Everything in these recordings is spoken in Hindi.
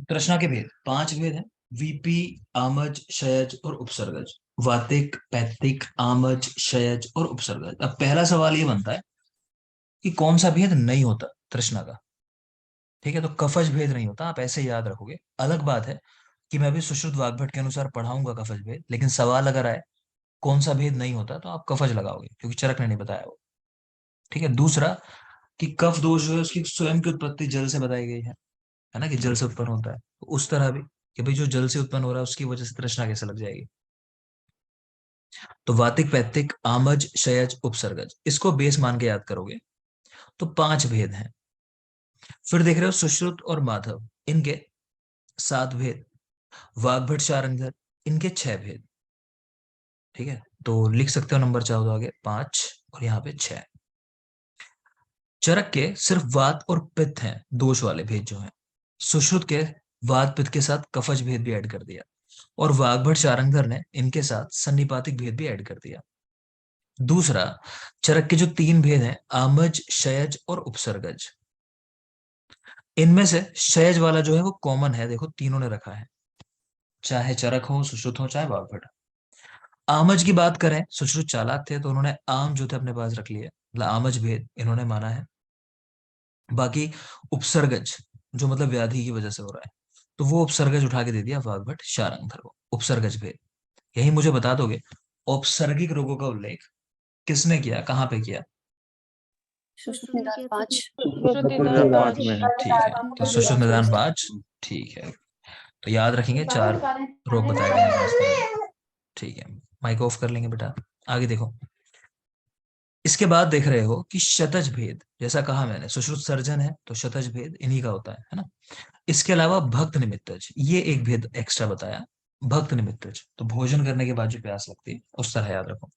तृष्णा के भेद, पांच भेद हैं। वीपी, आमज, क्षयज और उपसर्गज। वातिक, पैतिक, आमज, क्षयज और उपसर्गज। अब पहला सवाल ये बनता है कि कौन सा भेद नहीं होता तृष्णा का। ठीक है, तो कफज भेद नहीं होता, आप ऐसे याद रखोगे। अलग बात है कि मैं भी सुश्रुत वाग्भट के अनुसार पढ़ाऊंगा कफज भेद, लेकिन सवाल अगर आए कौन सा भेद नहीं होता तो आप कफज लगाओगे, क्योंकि चरक ने नहीं बताया वो। ठीक है। दूसरा कि कफ दोष जो है उसकी स्वयं की उत्पत्ति जल से बताई गई है ना, कि जल से उत्पन्न होता है, तो उस तरह भी कि भाई जो जल से उत्पन्न हो रहा है उसकी वजह से तृष्णा कैसे लग जाएगी। तो वातिक, पैतिक, आमज, क्षयज, उपसर्गज, इसको बेस मान के याद करोगे तो पांच भेद हैं। फिर देख रहे हो सुश्रुत और माधव, इनके सात भेद। वाग्भट, शारंगधर, इनके छह भेद। ठीक है, तो लिख सकते हो नंबर चाहो तो आगे पांच और यहाँ पे छह। चरक के सिर्फ वात और पित्त हैं दोष वाले भेद जो हैं। सुश्रुत के वात पित्त के साथ कफज भेद भी ऐड कर दिया, और वाग्भट शारंगधर ने इनके साथ सन्निपातिक भेद भी ऐड कर दिया। दूसरा, चरक के जो तीन भेद हैं आमज, क्षयज और उपसर्गज, इनमें से क्षयज वाला जो है वो कॉमन है, देखो तीनों ने रखा है, चाहे चरक हो, सुश्रुत हो, चाहे वाग्भट। आमज की बात करें, सुश्रुत चालाक थे तो उन्होंने आम जो थे अपने पास रख लिए, मतलब आमज भेद इन्होंने माना है। बाकी उपसर्गज जो मतलब व्याधि की वजह से हो रहा है, तो वो उपसर्गज उठा के दे दिया वाग्भट शारंगधर को, उपसर्गज भेद। यही मुझे बता दोगे औपसर्गिक रोगों का उल्लेख किसने किया, कहाँ पे किया। सुश्रुत निदान किया था 5। श्रुति निदान निदान पांच में है। ठीक है, तो सुश्रुत निदान पांच। ठीक है, तो याद रखेंगे चार रोग बताए गए हैं इस पर। ठीक है, माइक ऑफ कर लेंगे बेटा। आगे देखो, इसके बाद देख रहे हो कि शतज भेद, जैसा कहा मैंने सुश्रुत सर्जन है तो शतज भेद इन्हीं का होता है ना। इसके अलावा भक्त निमित्तज, ये एक भेद एक्स्ट्रा बताया, भक्त निमित्तज, तो भोजन करने के बाद जो प्यास लगती है उस तरह याद रखो।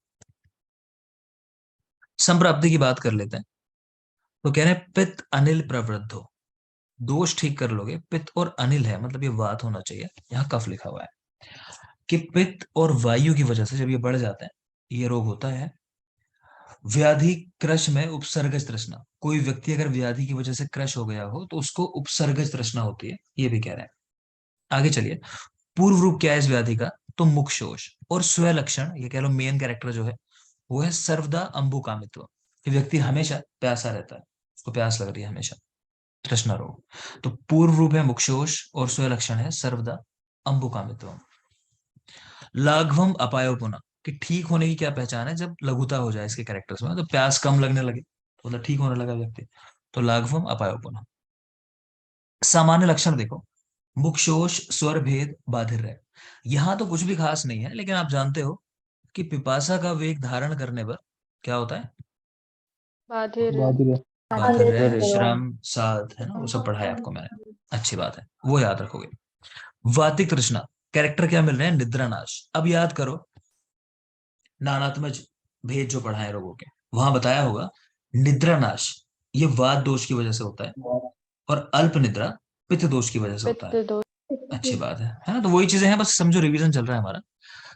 संप्राप्ति की बात कर लेते हैं, तो कह रहे हैं पित्त अनिल प्रवृद्धो, दोष ठीक कर लोगे, पित्त और अनिल है मतलब ये वात होना चाहिए, यहाँ कफ लिखा हुआ है कि पित्त और वायु की वजह से जब ये बढ़ जाते हैं ये रोग होता है। व्याधि क्रश में उपसर्गज तृष्णा, कोई व्यक्ति अगर व्याधि की वजह से क्रश हो गया हो तो उसको उपसर्गज तृष्णा होती है, ये भी कह रहे हैं। आगे चलिए, पूर्व रूप क्या है इस व्याधि का, तो मुक्षोष, और स्व लक्षण ये कह लो मेन कैरेक्टर जो है वो है सर्वदा अंबुकामित्व, कि व्यक्ति हमेशा प्यासा रहता है, उसको प्यास लग रही है हमेशा, तृष्णा रोग। तो पूर्व रूप है मुक्षोष और स्व लक्षण है सर्वदा अंबुकामित्व। लाघवम अपायो पुनः, कि ठीक होने की क्या पहचान है, जब लघुता हो जाए इसके कैरेक्टर्स में, तो प्यास कम लगने लगे तो मतलब ठीक होने लगा व्यक्ति, तो लाघवम अपायो पुनः। सामान्य लक्षण देखो, मुक्षोष, स्वर भेद, बाधिर, यहां तो कुछ भी खास नहीं है, लेकिन आप जानते हो कि पिपासा का वेग धारण करने पर क्या होता है, बाधिर बाधिर। बाधिर, श्रम, साध, है ना, वो सब पढ़ा है आपको मैंने, अच्छी बात है, वो याद रखोगे। वातिक तृष्णा, कैरेक्टर क्या मिल रहे हैं, निद्रा नाश। अब याद करो नानात्मज भेद जो पढ़ा है रोगों के, वहां बताया होगा निद्रा नाश ये वात दोष की वजह से होता है, और अल्प निद्रा पित्त दोष की वजह से होता पित्त है। दोष। अच्छी बात है ना, तो वही चीजें हैं, बस समझो रिवीजन चल रहा है हमारा।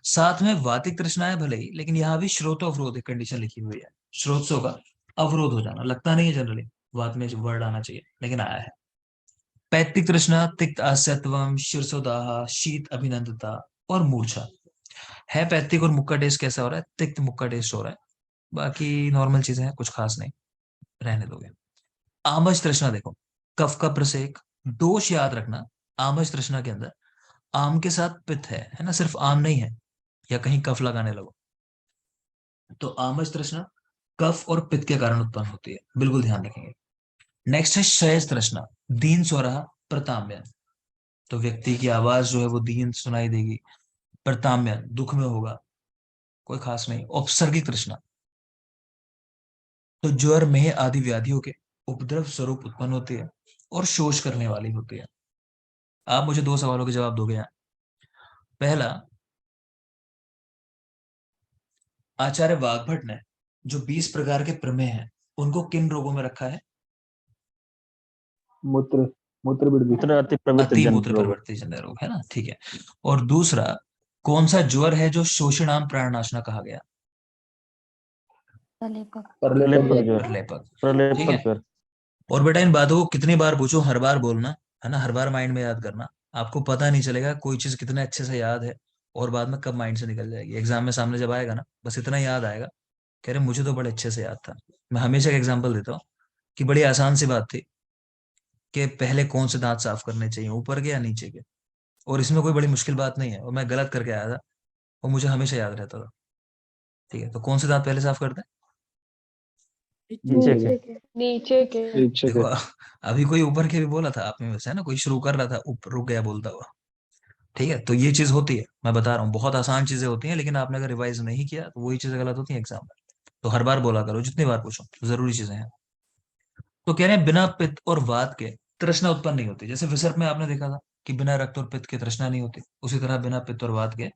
साथ में वातिक तृष्णा है भले ही, लेकिन यहाँ भी श्रोत अवरोध एक कंडीशन लिखी हुई है, श्रोत्सों का अवरोध हो जाना, लगता नहीं है जनरली वात में वर्ड आना चाहिए लेकिन आया है। पैतृक तृष्णा, तिक्त आस्यत्वम, शीर्षोदाह, शीत अभिनंदता और मूर्छा है। पैतृक और मुक्का टेस्ट कैसा हो रहा है, तिक्त मुक्का टेस्ट हो रहा है, बाकी नॉर्मल चीजें हैं, कुछ खास नहीं, रहने दोगे। आमज तृष्णा देखो, कफ का प्रसेक, दोष याद रखना, आमज तृष्णा के अंदर आम के साथ पित्त है ना, सिर्फ आम नहीं है, या कहीं कफ लगाने लगो, तो आमज तृष्णा कफ और पित्त के कारण उत्पन्न होती है, बिल्कुल ध्यान रखेंगे। नेक्स्ट है क्षयज तृष्णा, दीन स्वरहा प्रताम्यन, तो व्यक्ति की आवाज जो है वो दीन सुनाई देगी, प्रताम्यन दुख में होगा, कोई खास नहीं। औपसर्गिक तृष्णा, तो ज्वर में आदि व्याधियों के उपद्रव स्वरूप उत्पन्न होती है और शोष करने वाली होती है। आप मुझे दो सवालों के जवाब दोगे यहाँ। पहला, आचार्य वाग्भट ने जो 20 प्रकार के प्रमेय हैं उनको किन रोगों में रखा है, मूत्र मूत्र मूत्र अति प्रवृत्त अति जन मूत्र रोग। प्रवृत्ति जन्य रोग, है ना, ठीक है। और दूसरा, कौन सा ज्वर है जो शोषणाम प्राणनाशना कहा गया, प्रलेपक ज्वर। प्रलेपक। ठीक प्रलेपक है, ज्वर। और बेटा इन बातों को कितनी बार पूछो हर बार बोलना, है ना, हर बार माइंड में याद करना, आपको पता नहीं चलेगा कोई चीज कितने अच्छे से याद है और बाद में कब माइंड से निकल जाएगी। एग्जाम में सामने जब आएगा ना, बस इतना याद आएगा, कह रहे मुझे तो बड़े अच्छे से याद था। मैं हमेशा एक एग्जांपल देता हूँ कि बड़ी आसान सी बात थी कि पहले कौन से दांत साफ करने चाहिए, ऊपर के या नीचे के। और इसमें कोई बड़ी मुश्किल बात नहीं है, और मैं गलत करके आया था और मुझे हमेशा याद रहता था। ठीक है, तो कौन से दांत पहले साफ करते हैं? नीचे के। नीचे के। नीचे देखो के। अभी कोई ऊपर के भी बोला था आप में वैसे, है ना, कोई शुरू कर रहा था ऊपर रुक गया बोलता हुआ। ठीक है, तो ये चीज होती है, मैं बता रहा हूँ, बहुत आसान चीजें होती हैं, लेकिन आपने अगर रिवाइज नहीं किया तो वही चीजें गलत होती हैं एग्जाम में। तो हर बार बोला करो, जितनी बार पूछो, जरूरी चीजें हैं। तो कह रहे हैं बिना पित्त और वात के तृष्णा उत्पन्न नहीं होती। जैसे विसर्प में आपने देखा था कि बिना रक्त और पित्त के तृष्णा नहीं होती, उसी तरह बिना पित्त और वात के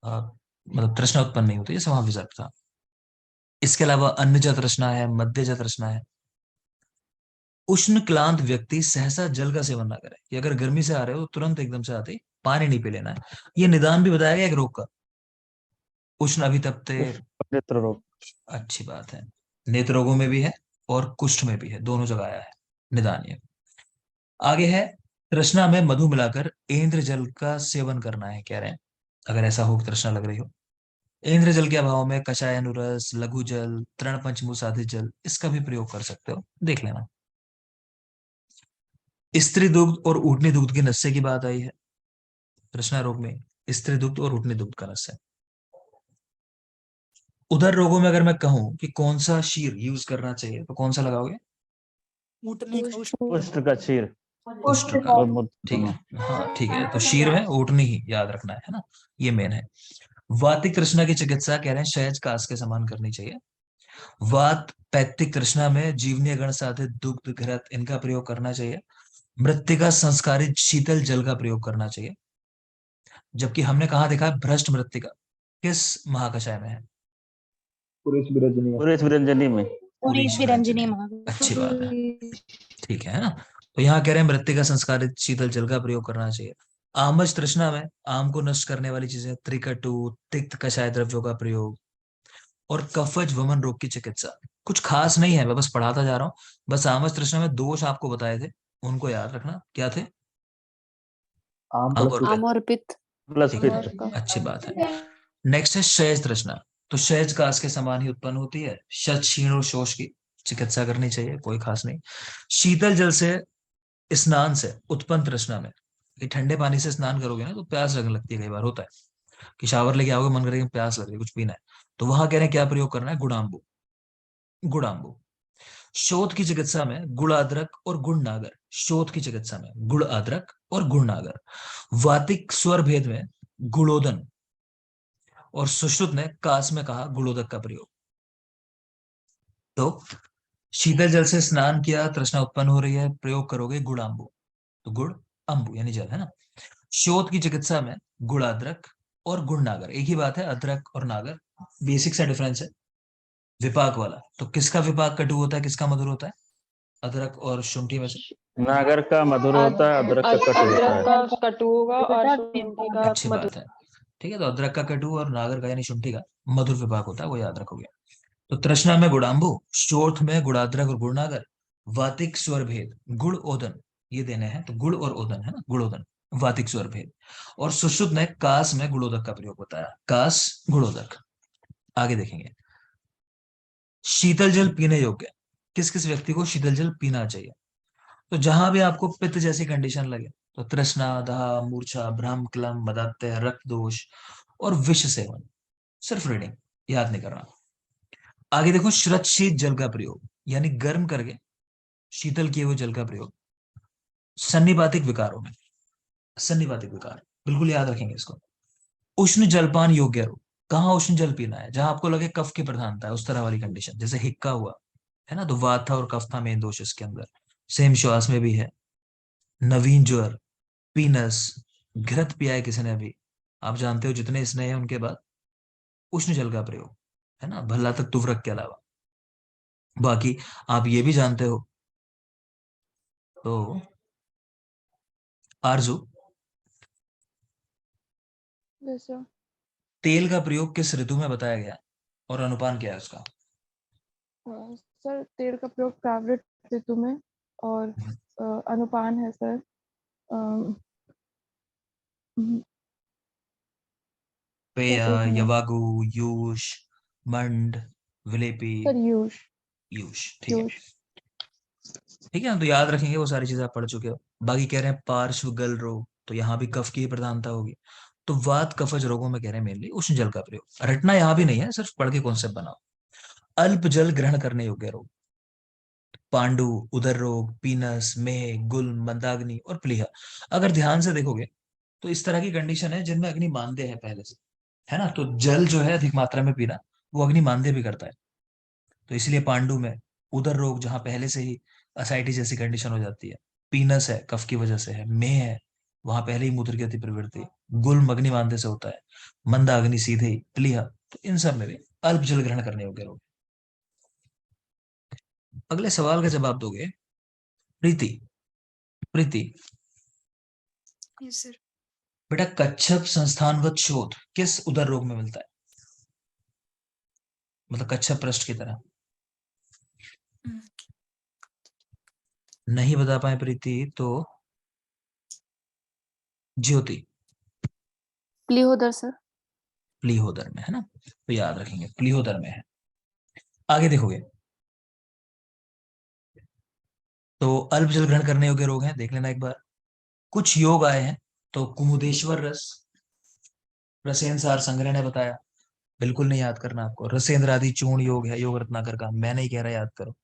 मतलब तृष्णा उत्पन्न नहीं होती, जैसे वहां विसर्प था। इसके अलावा अन्य तृष्णा है, मध्य तृष्णा है। उष्ण क्लांत व्यक्ति सहसा जल का सेवन ना करे, कि अगर गर्मी से आ रहे हो तो तुरंत एकदम से आते ही पानी नहीं पी लेना है। ये निदान भी बताया गया एक रोग का, उष्ण अभितप्ते। नेत्र रोग। अच्छी बात है, नेत्र रोगों में भी है और कुष्ठ में भी है, दोनों जगह आया है निदान ये। आगे है, तृष्णा में मधु मिलाकर इंद्र जल का सेवन करना है, कह रहे हैं अगर ऐसा हो तृष्णा लग रही हो। इंद्र जल के अभाव में कषाय अनुरस, लघु जल, तृण पंचमुसाधित जल, इसका भी प्रयोग कर सकते हो, देख लेना। स्त्री दुग्ध और ऊटनी दुग्ध की नस्से की बात आई है तृष्णा रोग में, स्त्री दुग्ध और ऊटनी दुग्ध का नस्सा। उदर रोगों में अगर मैं कहूं कि कौन सा शीर यूज करना चाहिए तो कौन सा लगाओगे? उष्ण का क्षीर। उष्ट्र का। और मूत्र ठीक दोनों। है, हाँ ठीक है, तो शीर में ऊटनी ही याद रखना है ना, ये मेन है। वातिक तृष्णा की चिकित्सा कह रहे हैं सहज कास के समान करनी चाहिए। वात पैत्तिक तृष्णा में जीवनीय गण साधित दुग्ध घृत इनका प्रयोग करना चाहिए। मृत्तिका संस्कारित शीतल जल का प्रयोग करना चाहिए। जबकि हमने कहा देखा है भ्रष्ट मृत्तिका किस महाकषाय में है? पुरेश विरजनी में। पूरे विरंजनी में। उरीश विरंजनी में। अच्छी बात है, ठीक है ना। तो यहाँ कह रहे हैं मृत्तिका संस्कारित शीतल जल का प्रयोग करना चाहिए। आमज तृष्णा में आम को नष्ट करने वाली चीजें, त्रिकटु तिक्त कषाय द्रव्यों का प्रयोग। और कफज वमन रोग की चिकित्सा कुछ खास नहीं है, मैं बस पढ़ाता जा रहा हूँ। बस आमज तृष्णा में दोष आपको बताए थे, उनको याद रखना क्या थे। आम आम प्लस और पित्त। आम और पित्त। प्लस ठीक है, पित्त। अच्छी बात है। नेक्स्ट है शैज तृष्णा। तो शैज काश के समान ही उत्पन्न होती है, शत क्षीण और शोष की चिकित्सा करनी चाहिए, कोई खास नहीं। शीतल जल से स्नान से उत्पन्न तृष्णा में, कि ठंडे पानी से स्नान करोगे ना तो प्यास लगने लगती है, कई बार होता है कि शावर लेके आओगे, मन करेगा प्यास लग रही है कुछ पीना है, तो वहां कह रहे हैं क्या प्रयोग करना है? गुड़ाम्बू। गुड़ाम्बू। शोथ की चिकित्सा में गुड़ अदरक और गुड़ नागर। शोथ की चिकित्सा में गुड़ अदरक और गुड़ नागर। वातिक स्वर भेद में गुड़ोदन। और सुश्रुत ने कास में कहा गुड़ोदक का प्रयोग। तो शीतल जल से स्नान किया, तृष्णा उत्पन्न हो रही है, प्रयोग करोगे गुड़ाम्बू, तो गुड़ अम्बू यानी जल, है ना। शोथ की चिकित्सा में गुड़ अदरक और गुड़ नागर, एक ही बात है, अदरक और नागर बेसिक सा डिफरेंस है। विपाक वाला, तो किसका विपाक कटु होता है, किसका मधुर होता है? अदरक और शुंठी में से। नागर का मधुर होता है, अदरक का कटु होता अदरक है। का कटु होगा और शुंठी का अच्छी मधुर। बात है, ठीक है, तो अदरक का कटु और नागर का यानी शुंठी का मधुर विपाक होता है, वो याद रखोगे। तो तृष्णा में गुड़ाम्बू, शोथ में गुड़ाद्रक और गुड़नागर। वातिक स्वर भेद गुड़ ओदन, ये देने हैं, तो गुड़ और ओदन है ना, गुड़ोदन वातिक स्वर भेद। और सुश्रुत ने कास में गुड़ोदक का प्रयोग बताया, कास गुड़ोदक। आगे देखेंगे, शीतल जल पीने योग्य, किस किस व्यक्ति को शीतल जल पीना चाहिए? तो जहां भी आपको पित्त जैसी कंडीशन लगे, तो तृष्णा, दाह, मूर्छा, भ्रम, क्लम, मदात्य, रक्त दोष और विष सेवन, सिर्फ रीडिंग, याद नहीं करना। आगे देखो, श्रत शीत जल का प्रयोग, यानी गर्म करके शीतल किए हुए जल का प्रयोग सन्निपातिक विकारों में। सन्निपातिक विकार बिल्कुल याद रखेंगे इसको। उष्ण जलपान योग्य रोग, कहाँ उष्ण जल पीना है? जहां आपको लगे कफ की प्रधानता है, उस तरह वाली कंडीशन, जैसे हिक्का हुआ है ना, तो वात था और कफ था मेन दोष इसके अंदर। सेम श्वास में भी है। नवीन ज्वर, पीनस, घृत पिया है किसी ने अभी, आप जानते हो जितने स्नेह है उनके बाद उष्ण जल का प्रयोग, है ना, भल्ला तक तुवरक के अलावा। बाकी आप ये भी जानते हो, तो आरजू, जैसे तेल का प्रयोग किस ऋतु में बताया गया और अनुपान क्या है उसका? सर तेल का प्रयोग प्रावृत ऋतु में और अनुपान है सर पेय, एक मिनट। यवागु, यूष, मंड, विलेपी, सर यूश यूष। ठीक है, यूश ठीक है ना, तो याद रखेंगे, वो सारी चीजें आप पढ़ चुके हो। बाकी कह रहे हैं पार्श्व गल रोग, तो यहाँ भी कफ की प्रधानता होगी। तो वात कफज रोगों में कह रहे हैं मेनली उष्ण जल का प्रयोग। रटना यहाँ भी नहीं है, सिर्फ पढ़ के कॉन्सेप्ट बनाओ। अल्प जल ग्रहण करने योग्य रोग, पांडु, उदर रोग, पीनस, मेह, गुल, मंदाग्नि और प्लीहा। अगर ध्यान से देखोगे तो इस तरह की कंडीशन है जिनमें अग्नि मानदेय है पहले से, है ना। तो जल जो है अधिक मात्रा में पीना, वो अग्नि मानदेय भी करता है। तो इसलिए पांडु में उदर रोग, जहां पहले से ही असाइटी जैसी कंडीशन हो जाती है, पीनस है कफ की वजह से है, मेह है वहां पहले ही मूत्र की अति प्रवृत्ति, गुल्म अग्नि मानदेय से होता है, मंदाग्नि सीधे ही, प्लीहा, तो इन सब में भी अल्प जल ग्रहण करने योग्य रोग। अगले सवाल का जवाब दोगे प्रीति। प्रीति, यस सर। बेटा कच्छप संस्थानवत शोथ किस उदर रोग में मिलता है? मतलब कच्छप पृष्ठ की तरह। नहीं बता पाए प्रीति तो ज्योति। प्लीहोदर सर। प्लीहोदर में है ना, तो याद रखेंगे प्लीहोदर में है। आगे देखोगे तो अल्प जल ग्रहण करने योग्य रोग हैं, देख लेना एक बार। कुछ योग आए हैं, तो कुमुदेश्वर रस, रसेंद्र संग्रह ने बताया, बिल्कुल नहीं याद करना आपको। रसेंद्र आदि चूर्ण योग है योग रत्नाकर का, मैं नहीं कह रहा याद करो,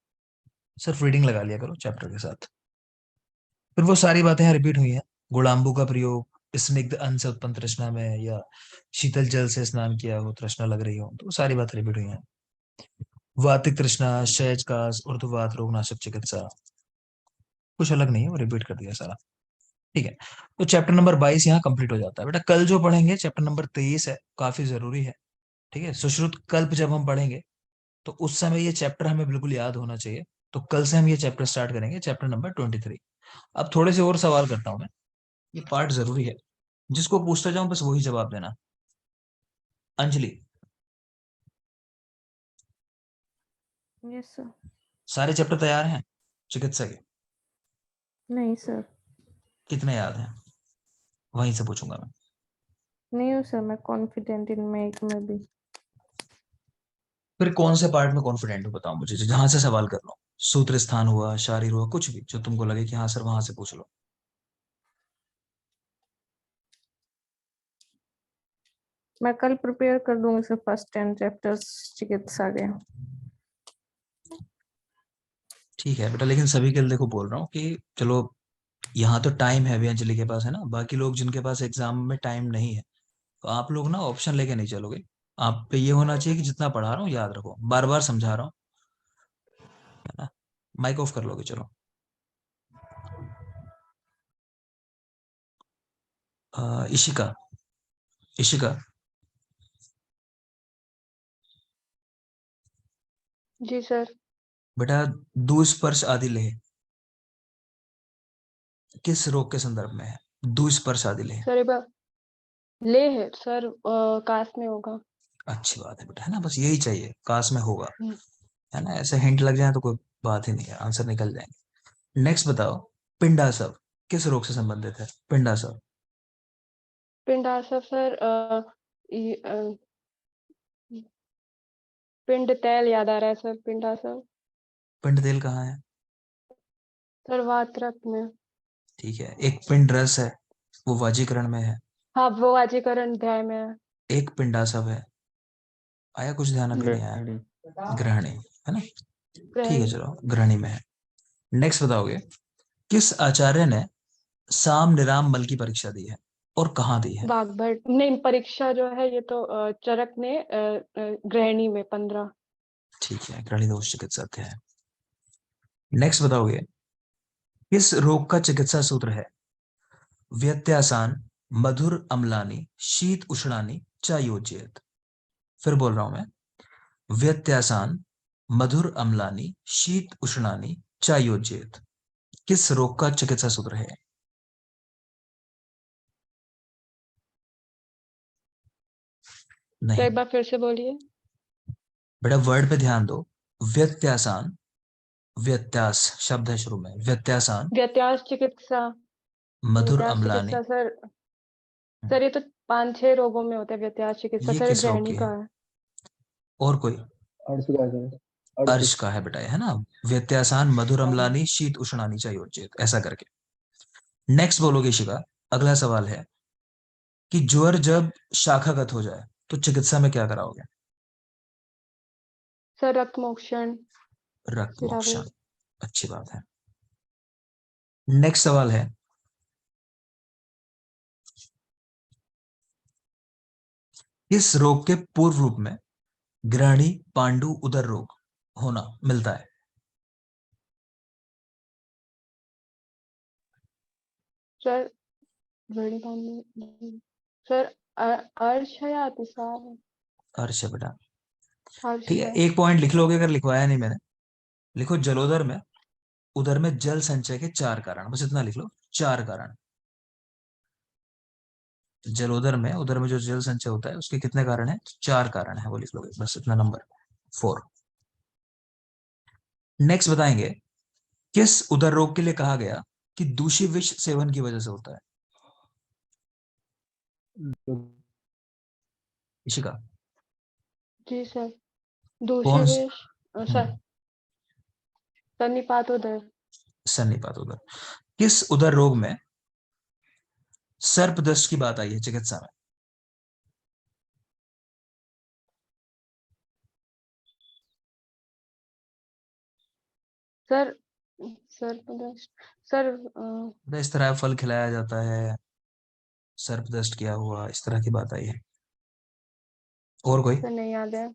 सिर्फ रीडिंग लगा लिया करो चैप्टर के साथ। फिर वो सारी बातें यहाँ रिपीट हुई हैं। गुड़ाम्बू का प्रयोग स्निग्ध अन्न से उत्पन्न तृष्णा में, या शीतल जल से स्नान किया हो, तृष्णा लग रही हो, तो वो सारी बातें रिपीट हुई हैं। वातिक तृष्णा, शयचकास, ऊर्ध्ववात रोगनाशक चिकित्सा, कुछ अलग नहीं है, वो रिपीट कर दिया सारा। ठीक है, तो चैप्टर नंबर 22 यहाँ कंप्लीट हो जाता है। बेटा कल जो पढ़ेंगे चैप्टर नंबर 23 है, काफी जरूरी है। ठीक है, सुश्रुत कल्प जब हम पढ़ेंगे तो उस समय ये चैप्टर हमें बिल्कुल याद होना चाहिए। तो कल से हम ये चैप्टर स्टार्ट करेंगे, चैप्टर नंबर 23। अब थोड़े से और सवाल करता हूं मैं, ये पार्ट जरूरी है, जिसको पूछता जाऊं बस वही जवाब देना। Anjali, yes sir. सारे चैप्टर तैयार हैं चिकित्सा के? नहीं सर। कितने याद हैं वहीं से पूछूंगा मैं। नहीं हूँ सर, मैं कॉन्फिडेंट इनमें एक में भी। फिर कौन से पार्ट में कॉन्फिडेंट हो बताओ मुझे, जहां से सवाल कर लो। सूत्र स्थान हुआ, शारीर हुआ, कुछ भी जो तुमको लगे कि हाँ सर वहां से पूछ लो। मैं कल प्रिपेयर कर दूंगी सर फर्स्ट 10 चैप्टर्स चिकित्सा के। ठीक है बेटा, लेकिन सभी के लिए देखो बोल रहा हूँ कि चलो यहाँ तो टाइम है अभी अंजलि के पास, है ना। बाकी लोग जिनके पास एग्जाम में टाइम नहीं है, तो आप लोग ना ऑप्शन लेके नहीं चलोगे। आप पे ये होना चाहिए कि जितना पढ़ा रहा हूँ याद रखो, बार बार समझा रहा हूँ, है ना। माइक ऑफ कर लोगे, चलो। इशिका, इशिका, जी सर। बेटा दुस्पर्श आदि लेह किस रोग के संदर्भ में है? दुस्पर्श आदि लेह। सर एक बार ले है सर, काश में होगा। अच्छी बात है बेटा, है ना, बस यही चाहिए, काश में होगा, हम्म। है ना। ऐसे हिंट लग जाए तो कोई बात ही नहीं है, आंसर निकल जाएंगे। नेक्स्ट बताओ, पिंडासव किस रोग से संबंधित है? पिंडासव। पिंडासव सर, पिंड तैल याद आ रहा है सर, पिंडासव। पिंड तेल कहाँ है? सर वात्रक में। ठीक है, एक पिंड रस है, वो वाजीकरण में है। हाँ वो वाजीकरण अध्याय में है। एक पिंडासव है, आया कुछ ध्यान अभी नहीं आया? ग्रहणी। ग्रहणी, है ना। ठीक है ग्रहण। चलो, ग्रहणी में है। नेक्स्ट बताओगे, किस आचार्य ने साम निराम मल की परीक्षा दी है और कहाँ दी है? वाग्भट नहीं, परीक्षा जो है ये तो चरक ने गृहिणी में 15। ठीक है, ग्रहणी दोष चिकित्सा है। नेक्स्ट बताओगे, किस रोग का चिकित्सा सूत्र है? व्यत्यासान, मधुर अम्लानी, शीत उष्णानी, च योज्येत। फिर बोल रहा हूं मैं, व्यत्यासान, मधुर अम्लानी, शीत उष्णानी, च योज्येत किस रोग का चिकित्सा सूत्र है? तो नहीं एक बार फिर से बोलिए। बेटा, वर्ड पे ध्यान दो। व्यत्यासान, व्यत्यास शब्द है शुरू में, व्यत्यासान, व्यत्यास चिकित्सा। मधुर व्यत्यास अम्लानी, चिकित्सा सर, सर ये तो 5-6 रोगों में होता है व्यत्यास चिकित्सा, ये सर किस रोग गृहिणी की का है? है। और कोई? अर्श का है सर। अर्श का है बेटा, है ना। व्यत्यासान मधुर हाँ। अम्लानी शीत उष्णानी चयोचित, ऐसा करके। नेक्स्ट बोलोगे शिवा, अगला सवाल है कि ज्वर जब शाखागत हो जाए तो चिकित्सा में क्या कराओगे? सर रक्त मोक्षण, रक्त सिरावे। मोक्षण, अच्छी बात है। नेक्स्ट सवाल है, किस रोग के पूर्व रूप में ग्रहणी पांडु उदर रोग होना मिलता है? सर गृहिणी पांडु, सर अर्श है या अतिसार है? अर्श है बेटा। अर्श ठीक है, है। एक पॉइंट लिख लोगे अगर लिखवाया नहीं मैंने। लिखो जलोदर में, उदर में जल संचय के 4 कारण, बस इतना लिख लो, 4 कारण। जलोदर में, उदर में जो जल संचय होता है उसके कितने कारण है? 4 कारण है, वो लिख लोगे बस इतना, नंबर 4। नेक्स्ट बताएंगे, किस उदर रोग के लिए कहा गया कि दूषित विष सेवन की वजह से होता है? इशिका। जी सर। कौन दूषित विष, सर सन्निपात उदर। सन्निपात उदर। किस उदर रोग में सर्पदंश की बात आई है चिकित्सा में? सर सर प्रदर्श, सर तो इस तरह फल खिलाया जाता है, सर्पदंश किया हुआ, इस तरह की बात आई है। और कोई? सर नहीं याद है।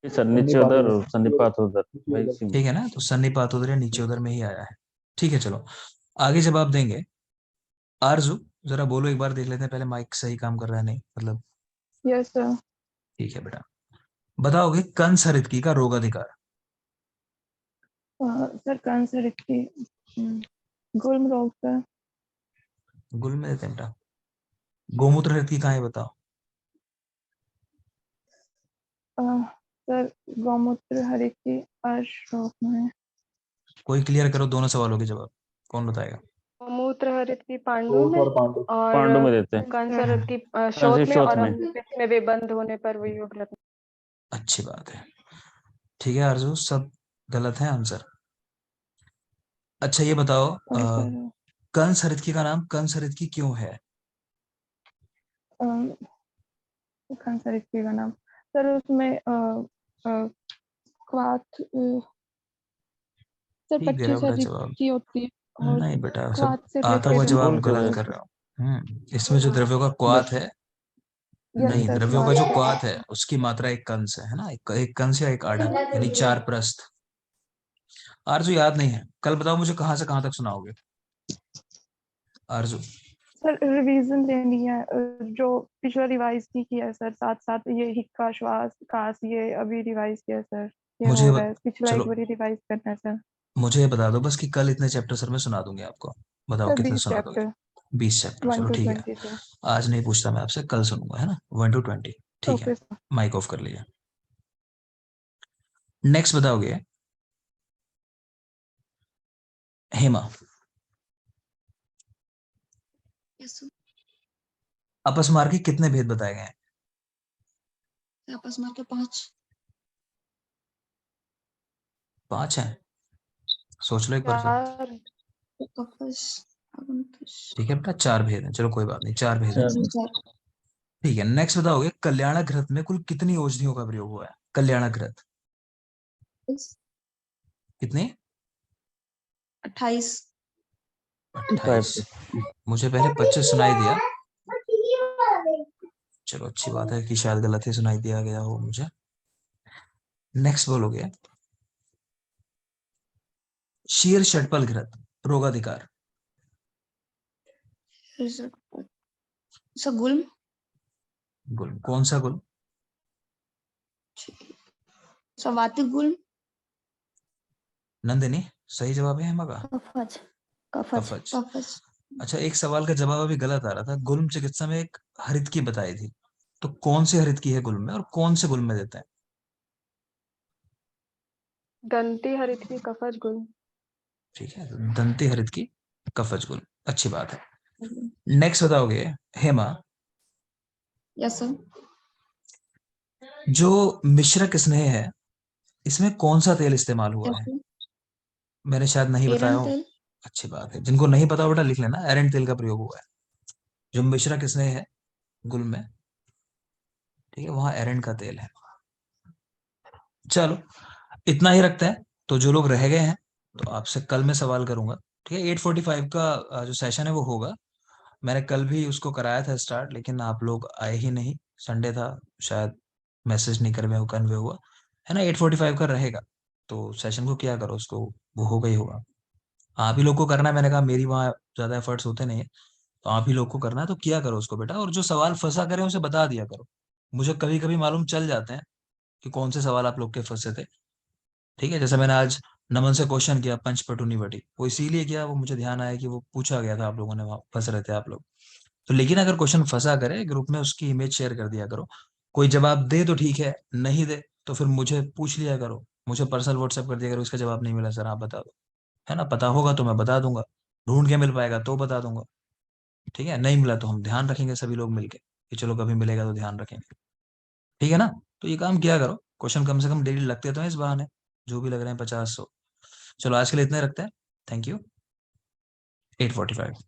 सर नीचे उधर और सन्निपात उधर, भाई ठीक है ना, तो सन्निपात उदर या नीचे उदर में ही आया है। ठीक है, चलो आगे जवाब देंगे। आरजू, जरा बोलो एक बार, देख लेते हैं पहले माइक सही काम कर रहा है नहीं, मतलब। Yes sir. ठीक है बेटा, बताओगे कंस हरितकी का रोग अधिकार? सर कैंसर की गुल्म रोग सर। गुल में देते हैं बेटा। गोमूत्र हरितकी कहाँ है बताओ? सर गौमूत्र हरित की अर्श रोग में। कोई क्लियर करो दोनों सवालों के जवाब, कौन बताएगा? गौमूत्र हरित की पांडु शोथ में और पांडु। पांडु में और देते हैं। कैंसर हरित की हाँ जी, शोथ में, शोथ और में। अम्लपित्त में बेबंद होने पर वही उपलब्ध। अच्छी बात है। ठीक है आरजू, सब गलत है आंसर। अच्छा ये बताओ, कंस हरितकी का नाम कंस हरितकी क्यों है? कैंसर हरित का नाम सर उसमें क्वाथ सर ठीक दे रहा 25 बेटा हरित जवाब। की होती है और नहीं बेटा, सब क्वाथ से आता हुआ रिलेटेड जवाब बोल क्यों गलत रहे कर हैं? रहे हो। इसमें जो द्रव्यों का क्वाथ है, यस नहीं, सर द्रव्यों का जो क्वाथ है उसकी मात्रा एक कंस है ना, एक कंस या एक आधा, यानी 4 प्रस्थ। आरजू याद नहीं है, कल बताओ मुझे कहाँ से कहाँ तक सुनाओगे आरजू? सर रिवीजन लेनी है जो पिछला रिवाइज नहीं किया है सर, साथ साथ ये हिक्का श्वास कास ये अभी रिवाइज किया है सर, ये मुझे हो रहा है, पिछला एक चलो बारी रिवाइज करना है सर। मुझे ये बता दो बस कि कल इतने चैप्टर सर मैं सुना दूंगी आपको, बताओ सर कितने 20 सुना दोगे? चैप्टर 20 चैप्टर, 1 चलो to ठीक है। 20 सर। आज नहीं पूछता मैं आपसे, कल सुनूंगा, है ना, 1 to 20। ठीक है, ओके सर। माइक ऑफ कर लीजिए। नेक्स्ट बताओगे, हेमा, यस सर। अपस्मार के कितने भेद बताए गए हैं? आपस में के 5। 5 हैं? सोच लो एक बार फिर। चार। कफस अगुंतस। ठीक है बेटा, 4 भेद हैं, चलो कोई बात नहीं, 4 भेद हैं। चार। ठीक है, नेक्स्ट बताओगे, कल्याणक घृत में कुल कितनी औषधियों का प्रयोग हुआ है? कल्याणक घृत 28। कितनी? 28। 28। मुझे पहले 25 सुनाई दिया, चलो अच्छी बात है कि शायद गलत ही सुनाई दिया गया हो मुझे। नेक्स्ट बोलोगे, शीर षटपल घृत रोगाधिकार? सर गुल्म। गुल, कौन सा गुल? सर वातिक गुल्म। नंदिनी, सही जवाब है हेमा का? कफज। कफज। कफज। कफज। अच्छा, एक सवाल का जवाब अभी गलत आ रहा था, गुल्म चिकित्सा में एक हरितकी बताई थी, तो कौन सी हरितकी है गुल्म में और कौन से गुल्म में देते हैं? दंती हरित की कफज गुल। ठीक है, दंती हरितकी कफज गुल्म, अच्छी बात है। नेक्स्ट बताओगे हेमा, यस सर। जो मिश्रक स्नेह है इसमें कौन सा तेल इस्तेमाल हुआ यस है? सर। मैंने शायद नहीं बताया एरंड हो। तेल। अच्छी बात है, जिनको नहीं पता बेटा लिख लेना, एरंड तेल का प्रयोग हुआ है। जो मिश्रक स्नेह है गुल में, ठीक है, वहां एरंड का तेल है। चलो इतना ही रखते हैं। तो जो लोग रह गए हैं तो आपसे कल मैं सवाल करूंगा, ठीक है। 8:45 का जो सेशन है वो होगा। मैंने कल भी उसको कराया था स्टार्ट, लेकिन आप लोग आए ही नहीं, संडे था शायद, मैसेज नहीं कन्वे हुआ है ना। 8:45 का रहेगा, तो सेशन को क्या करो, उसको वो होगा ही होगा। आप ही लोग को करना है, मैंने कहा मेरी वहाँ ज्यादा एफर्ट्स होते नहीं है, तो आप ही लोग को करना है, तो किया करो उसको बेटा। और जो सवाल फंसा करे उसे बता दिया करो। मुझे कभी कभी मालूम चल जाते हैं कि कौन से सवाल आप लोग के फंसे थे, ठीक है। जैसे मैंने आज नमन से क्वेश्चन किया पंचपटुनी वटी, वो इसीलिए किया, वो मुझे ध्यान आया कि वो पूछा गया था, आप लोगों ने वहाँ फंस रहे थे आप लोग। तो लेकिन अगर क्वेश्चन फंसा करे ग्रुप में, उसकी इमेज शेयर कर दिया करो। कोई जवाब दे तो ठीक है, नहीं दे तो फिर मुझे पूछ लिया करो, मुझे पर्सनल व्हाट्सएप कर दिया करो, इसका जवाब नहीं मिला सर आप बता दो, है ना। पता होगा तो मैं बता दूंगा, ढूंढ के मिल पाएगा तो बता दूंगा, ठीक है। नहीं मिला तो हम ध्यान रखेंगे सभी लोग मिलके कि चलो कभी मिलेगा तो ध्यान रखेंगे, ठीक है ना। तो ये काम किया करो, क्वेश्चन कम से कम डेली लगते तो हैं इस बहाने, जो भी लग रहे हैं 50-100। चलो आज के लिए इतने रखते हैं। Thank you. 8:45।